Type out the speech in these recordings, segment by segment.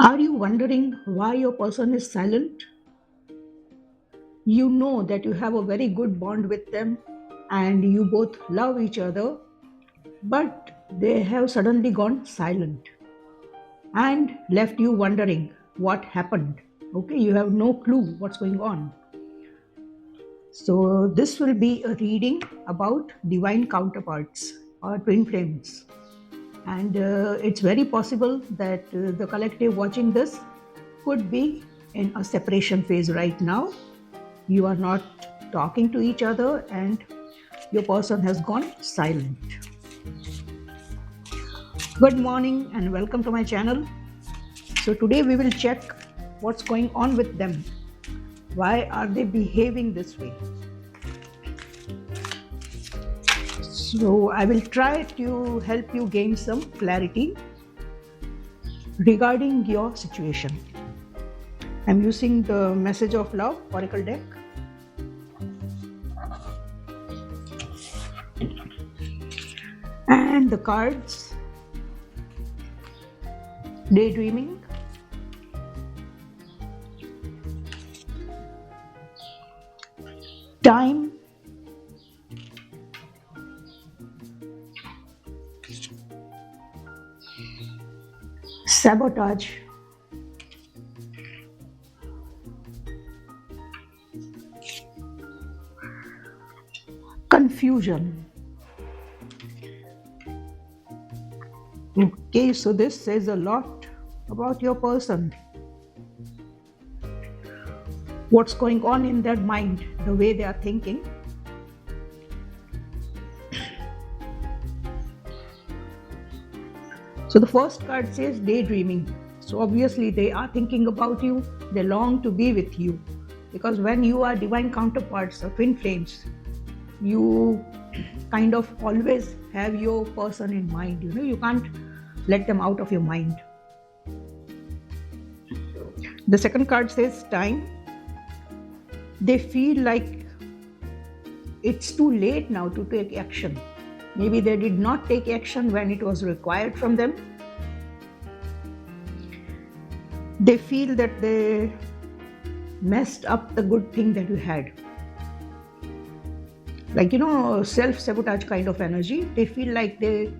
Are you wondering why your person is silent? You know that you have a very good bond with them and you both love each other, but they have suddenly gone silent and left you wondering what happened. Okay, you have no clue what's going on. So, this will be a reading about divine counterparts or twin flames. And it's very possible that the collective watching this could be in a separation phase right now. You are not talking to each other and your person has gone silent. Good morning and welcome to my channel. So today we will check what's going on with them. Why are they behaving this way? So I will try to help you gain some clarity regarding your situation. I'm using the Message of Love Oracle deck. And the cards: Daydreaming, Time, Sabotage, Confusion. Okay, so this says a lot about your person. What's going on in their mind, the way they are thinking. So the first card says daydreaming. So obviously they are thinking about you, they long to be with you. Because when you are divine counterparts or twin flames, you kind of always have your person in mind. You can't let them out of your mind. The second card says time. They feel like it's too late now to take action. Maybe they did not take action when it was required from them. They feel that they messed up the good thing that you had. Like, self-sabotage kind of energy. They feel like they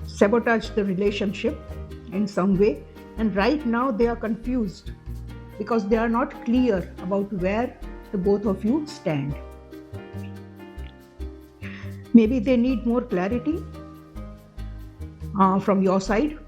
sabotage the relationship in some way. And right now they are confused because they are not clear about where the both of you stand. Maybe they need more clarity from your side.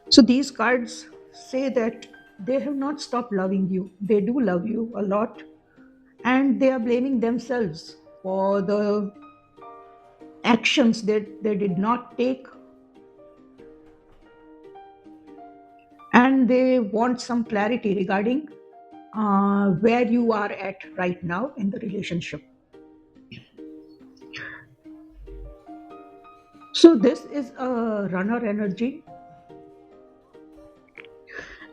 So these cards say that they have not stopped loving you. They do love you a lot, and they are blaming themselves for the actions that they did not take, and they want some clarity regarding where you are at right now in the relationship. So this is a runner energy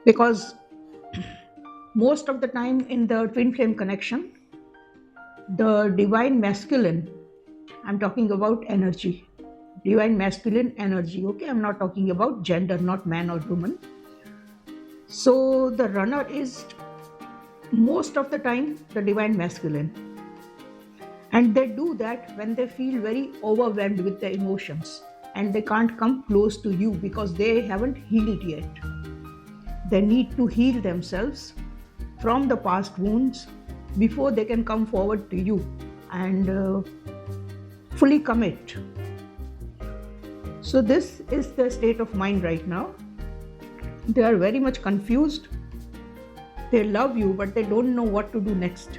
because most of the time in the twin flame connection, the divine masculine, I'm talking about energy, divine masculine energy. Okay, I'm not talking about gender, not man or woman. So the runner is most of the time the divine masculine, and they do that when they feel very overwhelmed with their emotions and they can't come close to you because they haven't healed yet. They need to heal themselves from the past wounds before they can come forward to you and fully commit. So this is the state of mind right now. They are very much confused. They love you, but they don't know what to do next.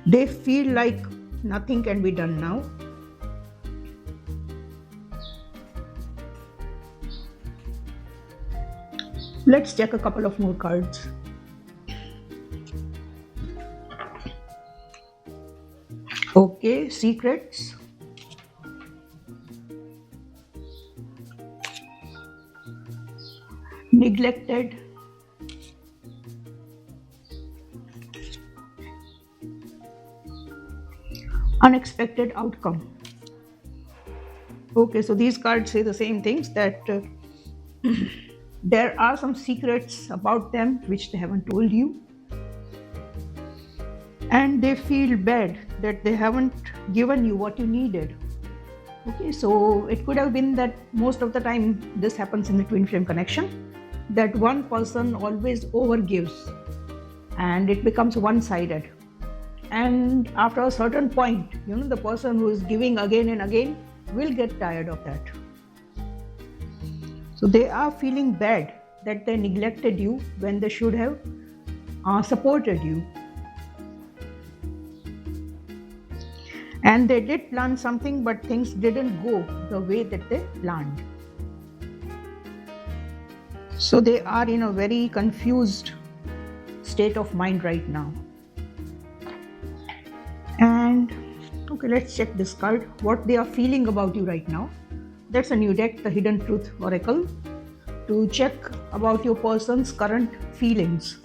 They feel like nothing can be done now. Let's check a couple of more cards. Okay, secrets. Neglected. unexpected outcome. Okay, so these cards say the same things, that there are some secrets about them which they haven't told you, and they feel bad that they haven't given you what you needed. Okay, so it could have been that most of the time this happens in the twin flame connection, that one person always overgives and it becomes one sided. And after a certain point, the person who is giving again and again will get tired of that. So they are feeling bad that they neglected you when they should have supported you. And they did plan something, but things didn't go the way that they planned. So they are in a very confused state of mind right now. And okay, let's check this card, what they are feeling about you right now. That's a new deck, the Hidden Truth Oracle, to check about your person's current feelings,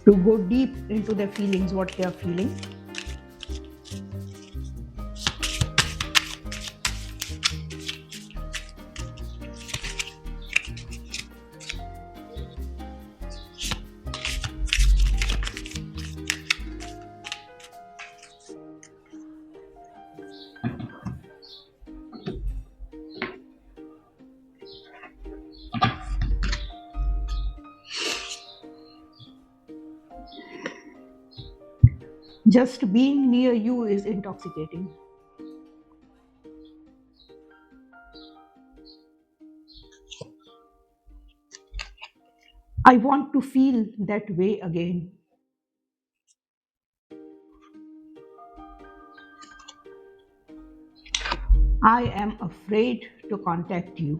to go deep into their feelings, what they are feeling. Just being near you is intoxicating. I want to feel that way again. I am afraid to contact you.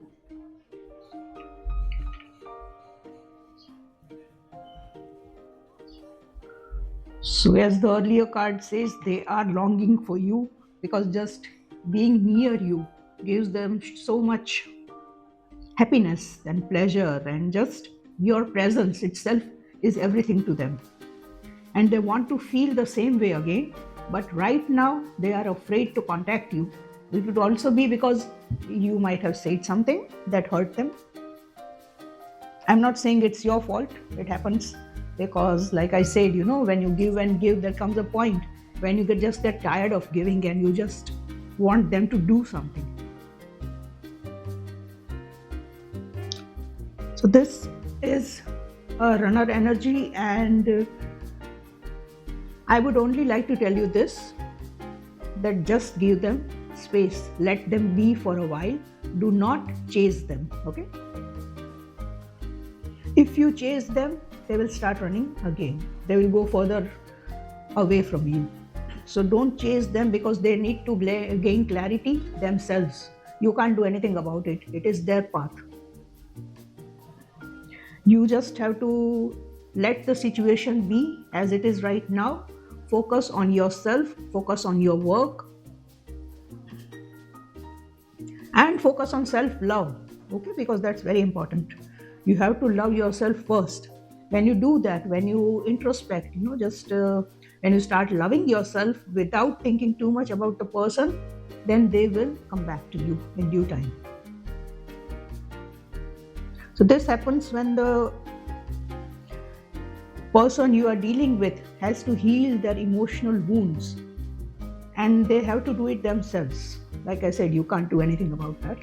So, as the earlier card says, they are longing for you, because just being near you gives them so much happiness and pleasure, and just your presence itself is everything to them. And they want to feel the same way again, but right now they are afraid to contact you. It would also be because you might have said something that hurt them. I'm not saying it's your fault, it happens because, like I said, when you give and give, there comes a point when you just get tired of giving and you just want them to do something. So this is a runner energy, and I would only like to tell you this, that just give them space, let them be for a while, do not chase them. Okay, if you chase them, they will start running again, they will go further away from you. So don't chase them, because they need to gain clarity themselves. You can't do anything about it, it is their path. You just have to let the situation be as it is right now. Focus on yourself, focus on your work, and focus on self-love. Okay, because that's very important. You have to love yourself first. When you do that, when you introspect, when you start loving yourself without thinking too much about the person, then they will come back to you in due time. So this happens when the person you are dealing with has to heal their emotional wounds, and they have to do it themselves. Like I said, you can't do anything about that.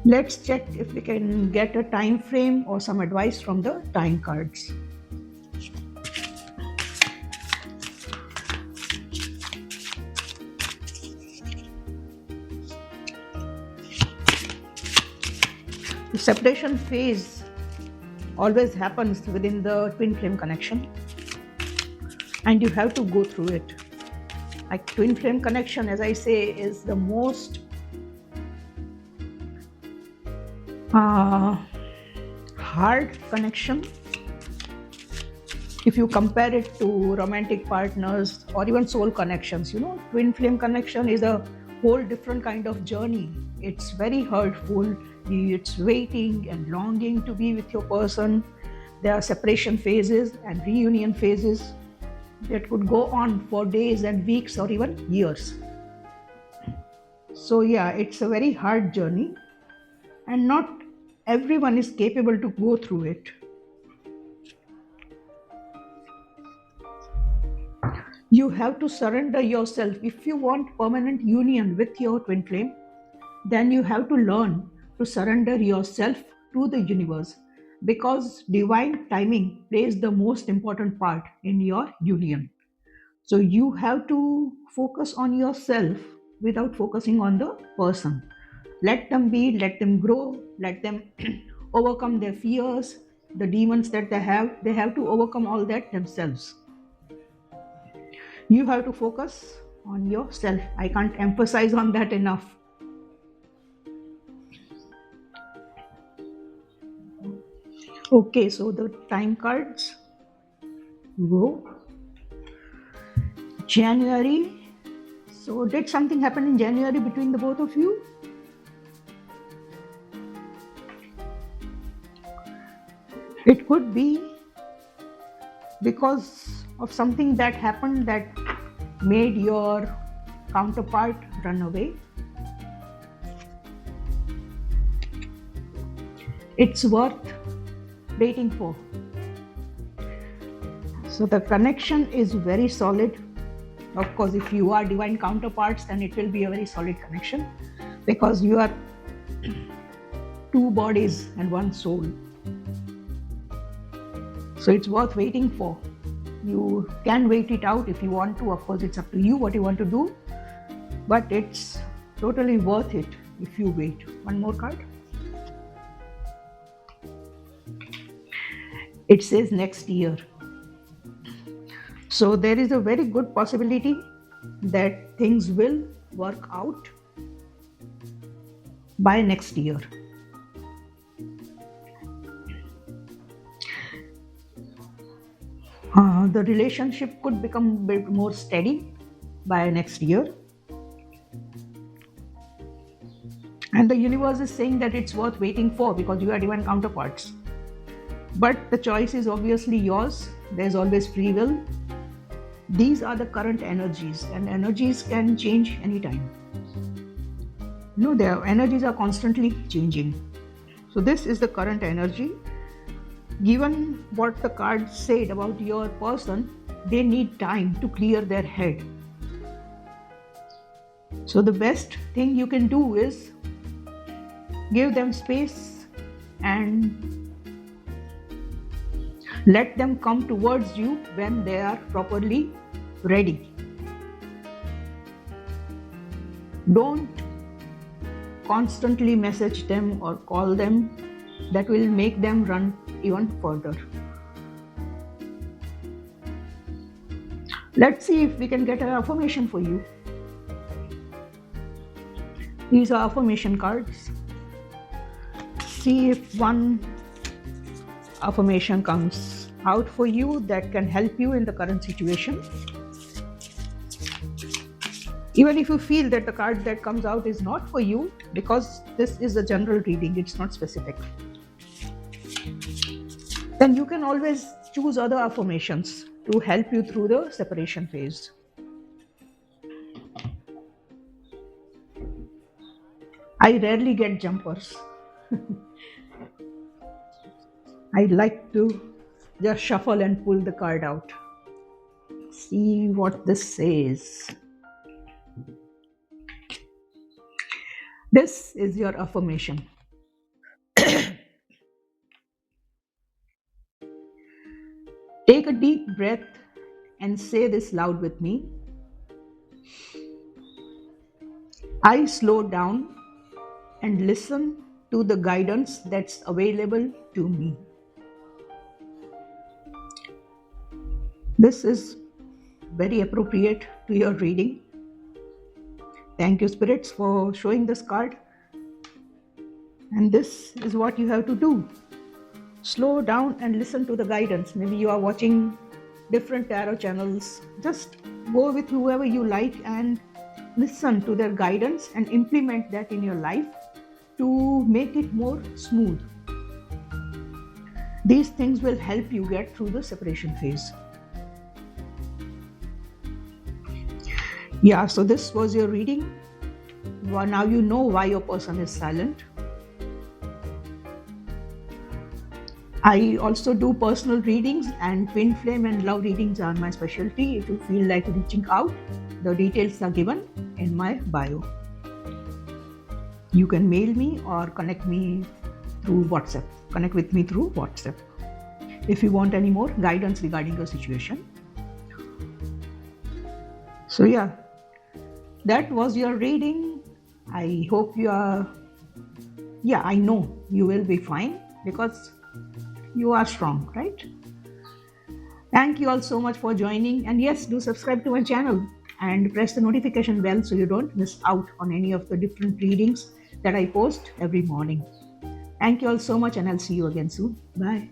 Let's check if we can get a time frame or some advice from the time cards. The separation phase always happens within the twin flame connection, and you have to go through it. Like twin flame connection, as I say, is the most hard connection. If you compare it to romantic partners or even soul connections, twin flame connection is a whole different kind of journey. It's very hurtful. It's waiting and longing to be with your person. There are separation phases and reunion phases that could go on for days and weeks or even years. So, yeah, it's a very hard journey, and not everyone is capable to go through it. You have to surrender yourself. If you want permanent union with your twin flame, then you have to learn to surrender yourself to the universe, because divine timing plays the most important part in your union. So you have to focus on yourself without focusing on the person. Let them be, let them grow, let them overcome their fears, the demons that they have to overcome all that themselves. You have to focus on yourself. I can't emphasize on that enough. Okay, so the time cards go January. So, did something happen in January between the both of you? It could be because of something that happened that made your counterpart run away. It's worth waiting for. So the connection is very solid. Of course, if you are divine counterparts, then it will be a very solid connection, because you are two bodies and one soul. So it's worth waiting for. You can wait it out if you want to. Of course, it's up to you what you want to do, but it's totally worth it if you wait. One more card. It says next year. So there is a very good possibility that things will work out by next year. The relationship could become a bit more steady by next year. And the universe is saying that it's worth waiting for, because you are divine counterparts. But the choice is obviously yours. There's always free will. These are the current energies, and energies can change anytime. No, their energies are constantly changing. So this is the current energy. Given what the cards said about your person, they need time to clear their head. So the best thing you can do is give them space and let them come towards you when they are properly ready. Don't constantly message them or call them. That will make them run even further. Let's see if we can get an affirmation for you. These are affirmation cards. See if one affirmation comes out for you that can help you in the current situation. Even if you feel that the card that comes out is not for you, because this is a general reading, it's not specific, then you can always choose other affirmations to help you through the separation phase. I rarely get jumpers. I like to just shuffle and pull the card out. See what this says. This is your affirmation. Take a deep breath and say this loud with me. I slow down and listen to the guidance that's available to me. This is very appropriate to your reading. Thank you, spirits, for showing this card. And this is what you have to do. Slow down and listen to the guidance. Maybe you are watching different tarot channels. Just go with whoever you like and listen to their guidance and implement that in your life to make it more smooth. These things will help you get through the separation phase. Yeah, so this was your reading. Well, now you know why your person is silent. I also do personal readings, and twin flame and love readings are my specialty. If you feel like reaching out, the details are given in my bio. You can mail me or connect me through WhatsApp. Connect with me through WhatsApp if you want any more guidance regarding your situation. So yeah, that was your reading. I hope you are, yeah, I know you will be fine because you are strong, right? Thank you all so much for joining. And yes, do subscribe to my channel and press the notification bell so you don't miss out on any of the different readings that I post every morning. Thank you all so much, and I'll see you again soon. Bye.